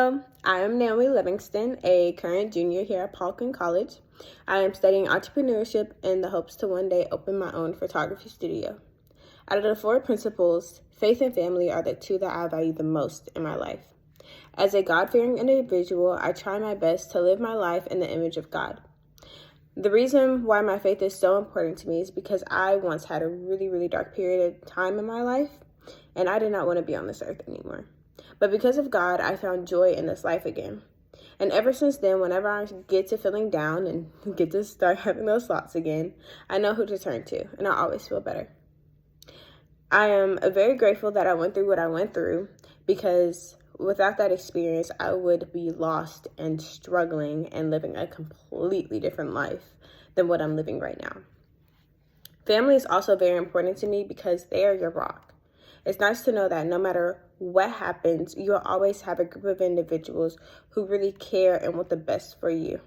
Hello, I am Naomi Levingston, a current junior here at Paulkin College. I am studying entrepreneurship in the hopes to one day open my own photography studio. Out of the four principles, faith and family are the two that I value the most in my life. As a God-fearing individual, I try my best to live my life in the image of God. The reason why my faith is so important to me is because I once had a really dark period of time in my life, and I did not want to be on this earth anymore. But because of God, I found joy in this life again. And ever since then, whenever I get to feeling down and get to start having those thoughts again, I know who to turn to, and I always feel better. I am very grateful that I went through what I went through, because without that experience, I would be lost and struggling and living a completely different life than what I'm living right now. Family is also very important to me because they are your rock. It's nice to know that no matter what happens, you'll always have a group of individuals who really care and want the best for you.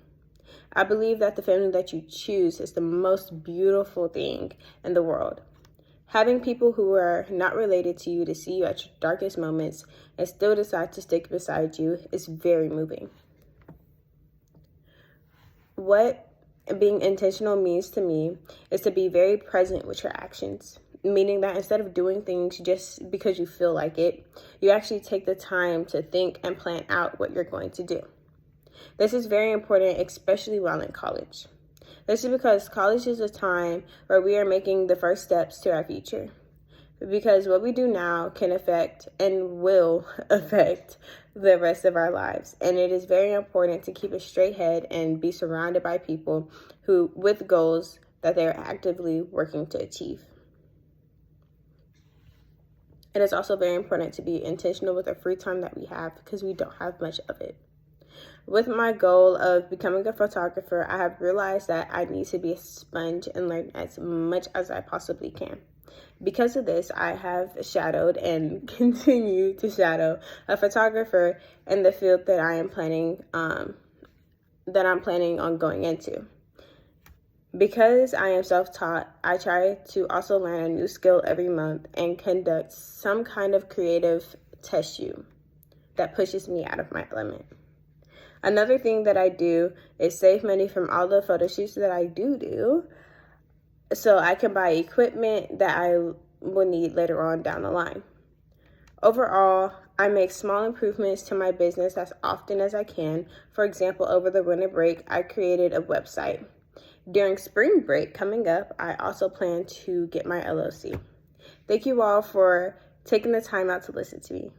I believe that the family that you choose is the most beautiful thing in the world. Having people who are not related to you to see you at your darkest moments and still decide to stick beside you is very moving. What being intentional means to me is to be very present with your actions. Meaning that instead of doing things just because you feel like it, you actually take the time to think and plan out what you're going to do. This is very important, especially while in college. This is because college is a time where we are making the first steps to our future. Because what we do now can affect and will affect the rest of our lives. And it is very important to keep a straight head and be surrounded by people who with goals that they're actively working to achieve. It is also very important to be intentional with the free time that we have because we don't have much of it. With my goal of becoming a photographer, I have realized that I need to be a sponge and learn as much as I possibly can. Because of this, I have shadowed and continue to shadow a photographer in the field that I'm planning on going into. Because I am self-taught, I try to also learn a new skill every month and conduct some kind of creative test shoot that pushes me out of my element. Another thing that I do is save money from all the photo shoots that I do so I can buy equipment that I will need later on down the line. Overall, I make small improvements to my business as often as I can. For example, over the winter break, I created a website. During spring break coming up, I also plan to get my LLC. Thank you all for taking the time out to listen to me.